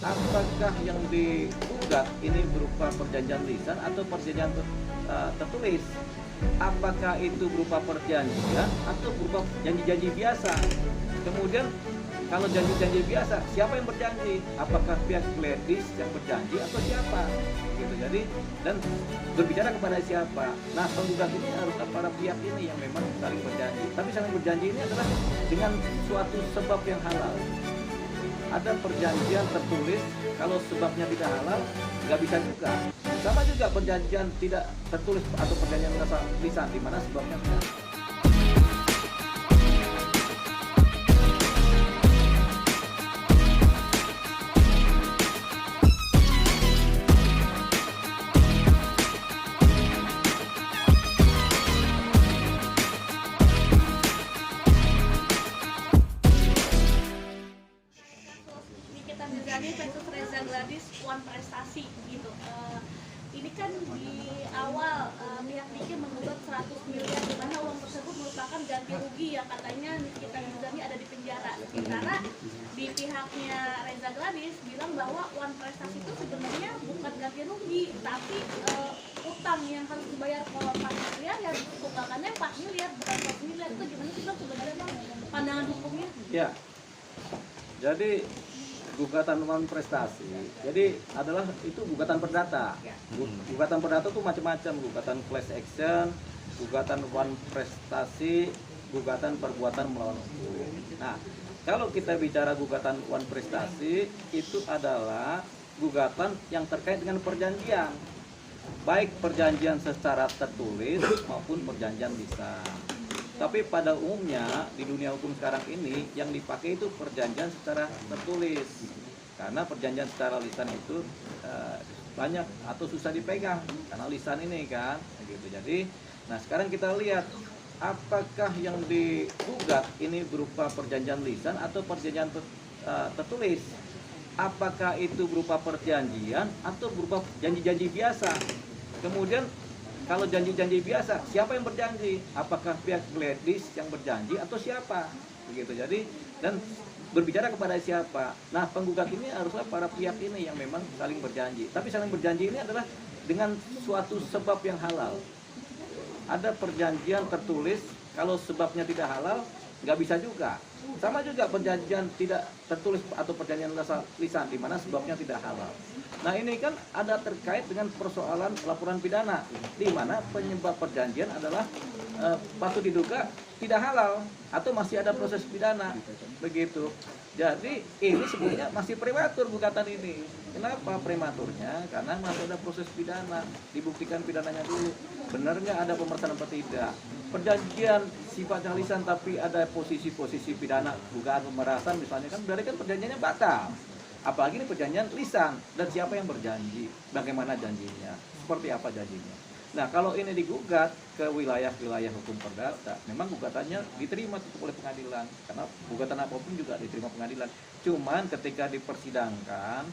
apakah yang digugat ini berupa perjanjian lisan atau perjanjian tertulis? Apakah itu berupa perjanjian atau berupa janji-janji biasa? Kemudian kalau janji-janji biasa, siapa yang berjanji? Apakah pihak Gladys yang berjanji atau siapa? Gitu. Jadi dan berbicara kepada siapa? Nah, penggugat ini haruslah para pihak ini yang memang saling berjanji. Tapi saling berjanji ini adalah dengan suatu sebab yang halal. Ada perjanjian tertulis, kalau sebabnya tidak halal, nggak bisa juga. Sama juga perjanjian tidak tertulis atau perjanjian lisan, di mana sebabnya tidak. Nikita Mirzani versus Reza Gladys One Prestasi gitu. Ini kan di awal pihak Niki menggugat 100 miliar di mana uang tersebut merupakan ganti rugi yang katanya Nikita Mirzani ada di penjara. Sementara di pihaknya Reza Gladys bilang bahwa One Prestasi itu sebenarnya bukan ganti rugi, tapi utang yang harus dibayar ke 4 miliar yang tunggakannya 4 miliar bukan 4 miliar. Itu gimana sih Bang sebenarnya Bang pandangan hukumnya? Ya, jadi gugatan One Prestasi, jadi adalah itu gugatan perdata. Gugatan perdata itu macam-macam, gugatan class action, gugatan One Prestasi, gugatan perbuatan melawan hukum. Nah, kalau kita bicara gugatan One Prestasi, itu adalah gugatan yang terkait dengan perjanjian, baik perjanjian secara tertulis maupun perjanjian lisan. Tapi pada umumnya di dunia hukum sekarang ini yang dipakai itu perjanjian secara tertulis, karena perjanjian secara lisan itu banyak atau susah dipegang karena lisan ini kan, gitu. Jadi, nah sekarang kita lihat apakah yang digugat ini berupa perjanjian lisan atau perjanjian tertulis? Apakah itu berupa perjanjian atau berupa janji-janji biasa? Kemudian kalau janji-janji biasa, siapa yang berjanji? Apakah pihak Gladys yang berjanji atau siapa? Begitu. Jadi dan berbicara kepada siapa? Nah, penggugat ini haruslah para pihak ini yang memang saling berjanji. Tapi saling berjanji ini adalah dengan suatu sebab yang halal. Ada perjanjian tertulis, kalau sebabnya tidak halal, nggak bisa juga. Sama juga perjanjian tidak tertulis atau perjanjian lisan, di mana sebabnya tidak halal. Nah, ini kan ada terkait dengan persoalan laporan pidana, di mana penyebab perjanjian adalah patut diduga tidak halal atau masih ada proses pidana, begitu. Jadi ini sebenarnya masih prematur gugatan ini. Kenapa prematurnya? Karena masih ada proses pidana, dibuktikan pidananya dulu. Benar nggak ada pemeriksaan apa tidak? Perjanjian sifatnya lisan tapi ada posisi-posisi pidana, dugaan pemerasan misalnya, kan berarti kan perjanjiannya batal. Apalagi ini perjanjian lisan, dan siapa yang berjanji, bagaimana janjinya, seperti apa janjinya. Nah, kalau ini digugat ke wilayah-wilayah hukum perdata, memang gugatannya diterima tetap oleh pengadilan, karena gugatan apapun juga diterima pengadilan. Cuman ketika dipersidangkan,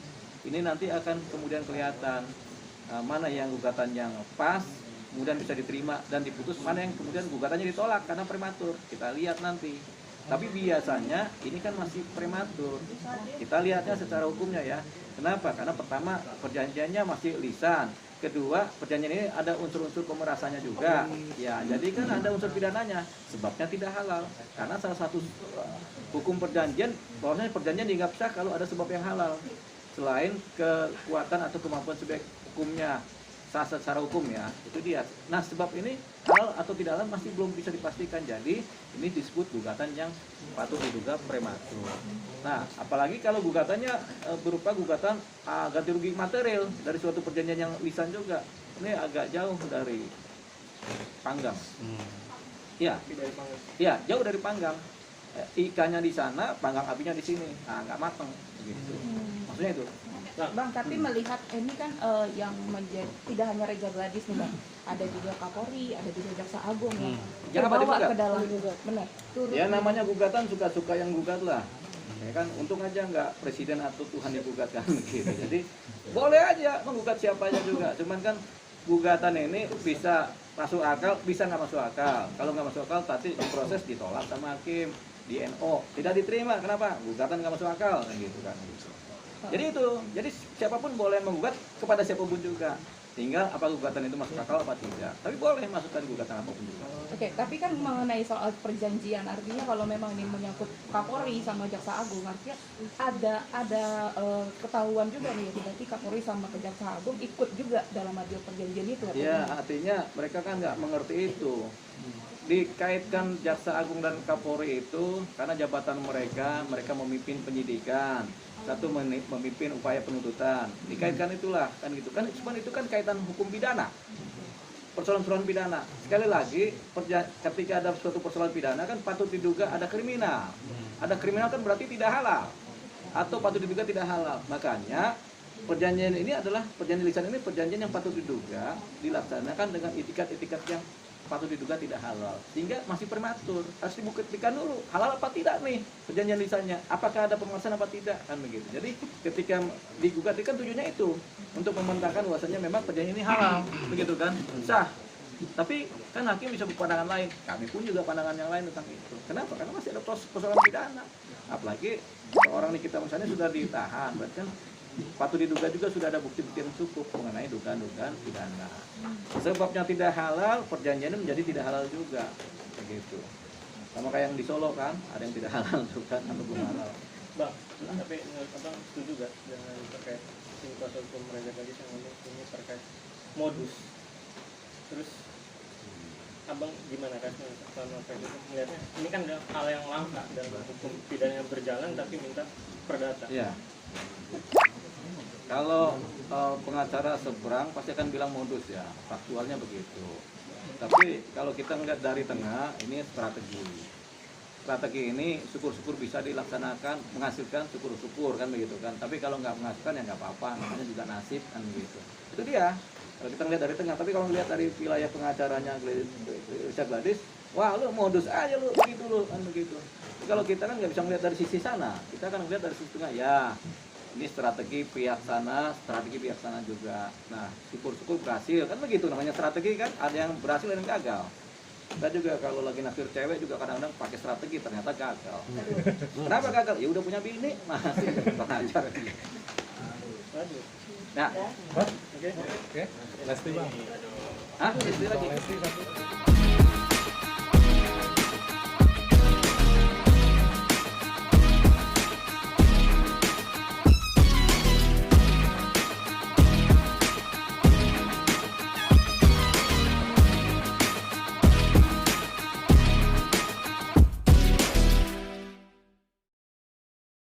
ini nanti akan kemudian kelihatan mana yang gugatan yang pas, kemudian bisa diterima dan diputus, mana yang kemudian gugatannya ditolak karena prematur. Kita lihat nanti. Tapi biasanya ini kan masih prematur. Kita lihatnya secara hukumnya ya. Kenapa? Karena pertama perjanjiannya masih lisan. Kedua, perjanjian ini ada unsur-unsur pemerasannya juga. Ya, jadi kan ada unsur pidananya. Sebabnya tidak halal. Karena salah satu hukum perjanjian, bahwasanya perjanjian dianggap sah kalau ada sebab yang halal. Selain kekuatan atau kemampuan subjek hukumnya, secara hukum ya, itu dia. Nah, sebab ini halal atau tidak halal masih belum bisa dipastikan. Jadi ini disebut gugatan yang patut diduga prematur. Nah, apalagi kalau gugatannya berupa gugatan ganti rugi material dari suatu perjanjian yang lisan juga. Ini agak jauh dari panggang. Ya, ya jauh dari panggang. Ikannya di sana, panggang apinya di sini. Nah, nggak mateng. Gitu. Maksudnya itu. Bang, tapi melihat ini kan yang menjadi tidak hanya Reza Gladys nih Bang, ada juga Kapolri, ada juga Jaksa Agung yang terbawa ke dalam juga, benar. Ya namanya gugatan suka-suka yang gugat lah, ya kan. Untung aja nggak presiden atau Tuhan digugat kan, gitu. Jadi boleh aja menggugat siapa aja juga. Cuman kan gugatan ini bisa masuk akal, bisa nggak masuk akal. Kalau nggak masuk akal, tadi proses ditolak sama hakim di NO, tidak diterima. Kenapa? Gugatan nggak masuk akal, gitu kan. Jadi itu, jadi siapapun boleh menggugat kepada siapapun juga. Tinggal apa gugatan itu masuk akal apa tidak. Tapi boleh masukkan gugatan apapun juga. Oke, tapi kan mengenai soal perjanjian, artinya kalau memang ini menyangkut Kapolri sama Jaksa Agung, artinya ada ketahuan juga nih, berarti Kapolri sama Jaksa Agung ikut juga dalam adil perjanjian itu. Ya, artinya mereka kan nggak mengerti itu. Dikaitkan Jaksa Agung dan Kapolri itu karena jabatan mereka memimpin penyidikan, satu memimpin upaya penuntutan. Dikaitkan itulah kan gitu kan, cuma itu kan kaitan hukum pidana, persoalan-persoalan pidana. Sekali lagi, ketika ada suatu persoalan pidana kan patut diduga ada kriminal. Ada kriminal kan berarti tidak halal atau patut diduga tidak halal. Makanya perjanjian ini adalah perjanjian lisan ini perjanjian yang patut diduga dilaksanakan dengan itikat-itikat yang patut diduga tidak halal, sehingga masih prematur, harus dibuktikan dulu halal apa tidak nih perjanjian lisannya, apakah ada pemeriksaan apa tidak, kan begitu. Jadi ketika digugat kan tujuannya itu untuk membantahkan bahwasanya memang perjanjian ini halal, begitu kan, sah. Tapi kan hakim bisa berpandangan lain, kami pun juga pandangan yang lain tentang itu. Kenapa? Karena masih ada proses persoalan pidana, apalagi seorang nih kita misalnya sudah ditahan, berarti kan patut diduga juga sudah ada bukti-bukti yang cukup mengenai dugaan-dugaan pidana. Sebabnya tidak halal, perjanjiannya menjadi tidak halal juga, begitu. Sama kayak yang di Solo kan, ada yang tidak halal juga, atau belum halal. Bang, tapi abang setuju gak dengan terkait kuasa hukum Reza Gadis yang ini terkait modus? Terus abang gimana kan selama melihatnya? Ini kan hal yang langka dalam hukum pidana yang berjalan, tapi minta perdata. Ya. Kalau pengacara seberang pasti akan bilang modus ya, faktualnya begitu. Tapi kalau kita ngeliat dari tengah, ini strategi. Strategi ini syukur-syukur bisa dilaksanakan, menghasilkan syukur-syukur kan begitu kan. Tapi kalau nggak menghasilkan ya nggak apa-apa, namanya juga nasib kan begitu. Itu dia. Kalau kita ngeliat dari tengah, tapi kalau ngeliat dari wilayah pengacaranya Reza Gladys, wah lu modus aja lu begitu lu kan begitu. Tapi kalau kita kan nggak bisa ngeliat dari sisi sana, kita kan ngeliat dari sisi tengah ya. Ini strategi pihak sana juga. Nah, syukur-syukur berhasil kan begitu, namanya strategi kan, ada yang berhasil dan yang gagal. Kita juga kalau lagi naksir cewek juga kadang-kadang pakai strategi, ternyata gagal. Kenapa gagal? Ya udah punya bini, masih pengajar. Nah, Oke. Lesti bang. Lesti lagi.